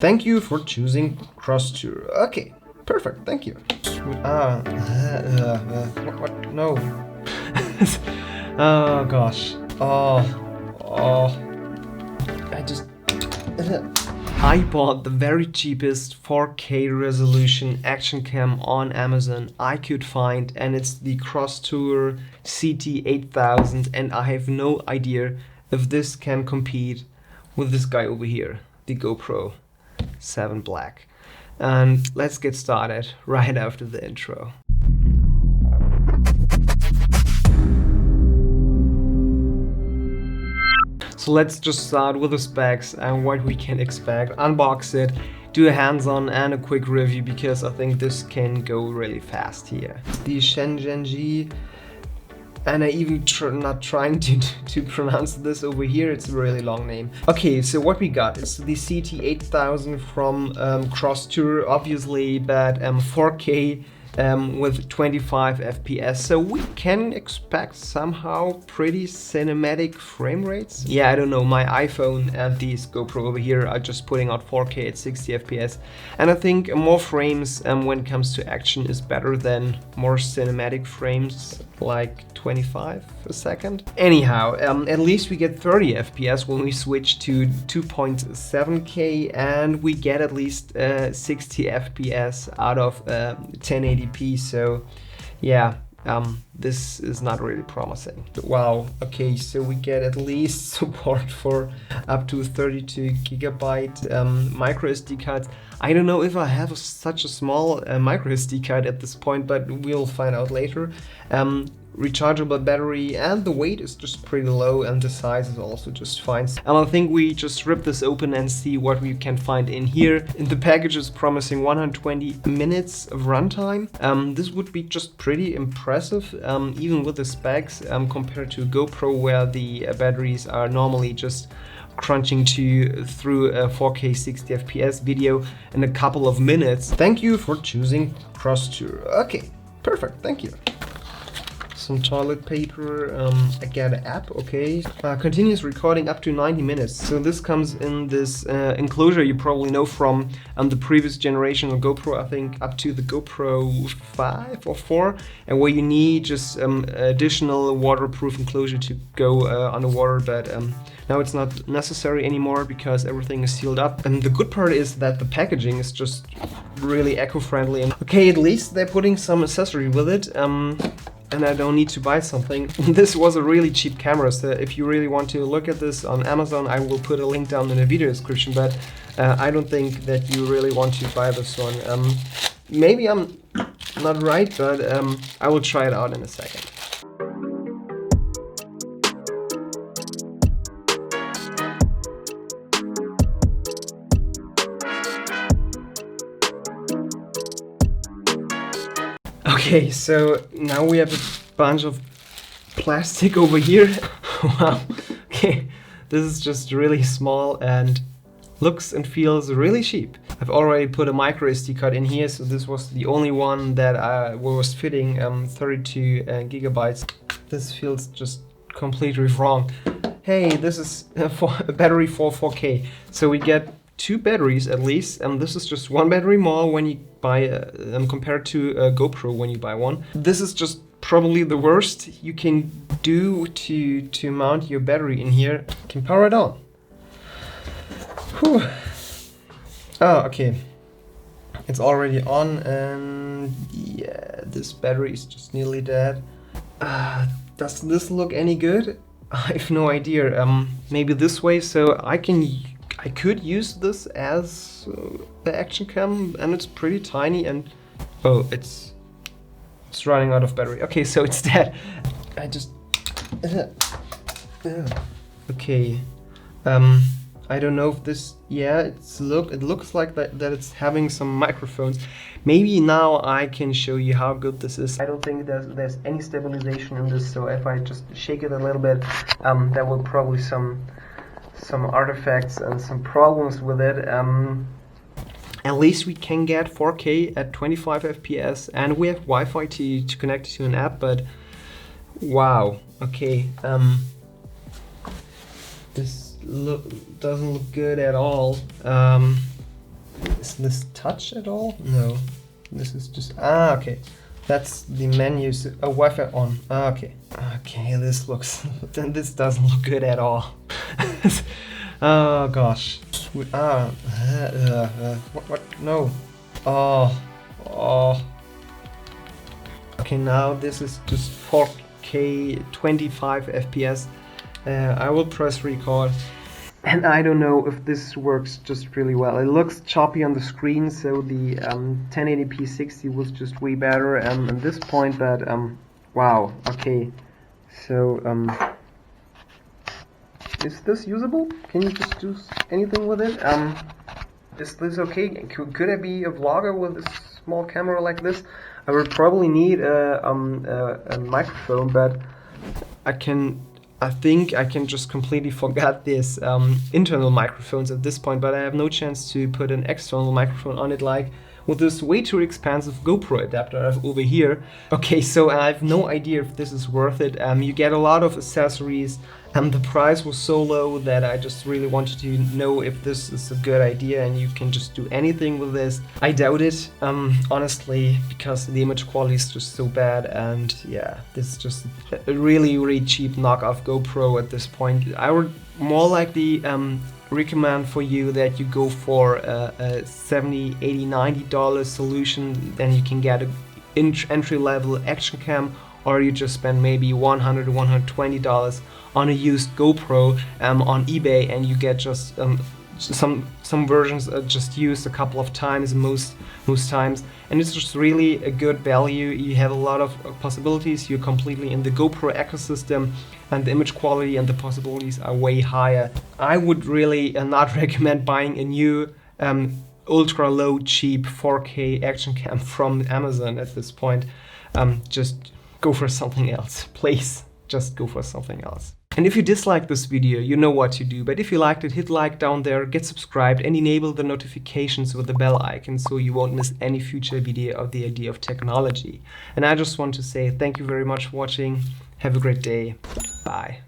Thank you for choosing Crosstour. Okay, perfect, thank you. What? No. Oh gosh. I just... I bought the very cheapest 4K resolution action cam on Amazon I could find, and it's the Crosstour CT8000, and I have no idea if this can compete with this guy over here, the GoPro 7 Black. And let's get started right after the intro. So let's just start with the specs and what we can expect, unbox it, do a hands-on and a quick review, because I think this can go really fast here. The Shenzhen, and I even not trying to pronounce this over here, it's a really long name. Okay, so what we got is the CT8000 from Crosstour, obviously, but 4K with 25 FPS, so we can expect somehow pretty cinematic frame rates. Yeah, I don't know, my iPhone and these GoPro over here are just putting out 4K at 60 FPS, and I think more frames when it comes to action is better than more cinematic frames like 25 a second. Anyhow, at least we get 30 FPS when we switch to 2.7K, and we get at least 60 FPS out of 1080p, so yeah, this is not really promising. Wow, okay, so we get at least support for up to 32 gigabyte micro SD cards. I don't know if I have such a small micro SD card at this point, but we'll find out later. Rechargeable battery, and the weight is just pretty low, and the size is also just fine. And I think we just rip this open and see what we can find in here. The package is promising 120 minutes of runtime. This would be just pretty impressive, even with the specs, compared to GoPro, where the batteries are normally just crunching through a 4K 60 FPS video in a couple of minutes. Thank you for choosing Crosstour. Okay, perfect, thank you. Some toilet paper, I get an app, okay. Continuous recording up to 90 minutes. So this comes in this enclosure you probably know from the previous generation of GoPro, I think up to the GoPro 5 or 4, and where you need just additional waterproof enclosure to go underwater, but now it's not necessary anymore because everything is sealed up. And the good part is that the packaging is just really eco-friendly. Okay, at least they're putting some accessory with it. And I don't need to buy something. This was a really cheap camera, so if you really want to look at this on Amazon, I will put a link down in the video description, but I don't think that you really want to buy this one. Maybe I'm not right, but I will try it out in a second. Okay, so now we have a bunch of plastic over here. Wow, okay, this is just really small and looks and feels really cheap. I've already put a micro SD card in here, so this was the only one that was fitting 32 gigabytes. This feels just completely wrong. Hey, this is a battery for 4K, so we get 2 batteries at least, and this is just 1 battery more when you buy compared to a GoPro when you buy one. This is just probably the worst you can do to mount your battery in here. You can power it on. Whew. Oh, okay. It's already on, and yeah, this battery is just nearly dead. Does this look any good? I have no idea. Maybe this way, so I could use this as the action cam, and it's pretty tiny, and oh, it's running out of battery. Okay, so it's dead. I just okay. I don't know if this, yeah, it looks like that it's having some microphones. Maybe now I can show you how good this is. I don't think there's any stabilization in this, so if I just shake it a little bit, there will probably some artifacts and some problems with it. At least we can get 4K at 25 FPS, and we have Wi-Fi to connect to an app, but wow, okay, this doesn't look good at all. this touch at all? No. This is just, okay. That's the menu, Wi-Fi on. Okay. Okay, this looks, this doesn't look good at all. Oh gosh. What? No. Oh. Okay, now this is just 4K 25 FPS. I will press record. And I don't know if this works just really well. It looks choppy on the screen, so the 1080p 60 was just way better at this point, but wow, okay. So, is this usable? Can you just do anything with it? Is this okay? Could I be a vlogger with a small camera like this? I would probably need a microphone, but I think I can just completely forget this internal microphones at this point, but I have no chance to put an external microphone on it like with this way too expensive GoPro adapter I have over here. Okay, so I have no idea if this is worth it. You get a lot of accessories, and the price was so low that I just really wanted to know if this is a good idea and you can just do anything with this. I doubt it, honestly, because the image quality is just so bad, and yeah, this is just a really cheap knockoff GoPro at this point. I would more likely recommend for you that you go for a $70, $80, $90 solution. Then you can get an entry-level action cam, or you just spend maybe $100 to $120 on a used GoPro on eBay, and you get just some versions just used a couple of times most times, and it's just really a good value. You have a lot of possibilities. You're completely in the GoPro ecosystem, and the image quality and the possibilities are way higher. I would really not recommend buying a new ultra low cheap 4K action cam from Amazon at this point. Just go for something else, please. Just go for something else. And if you disliked this video, you know what to do. But if you liked it, hit like down there, get subscribed, and enable the notifications with the bell icon so you won't miss any future video of the idea of technology. And I just want to say thank you very much for watching. Have a great day. Bye.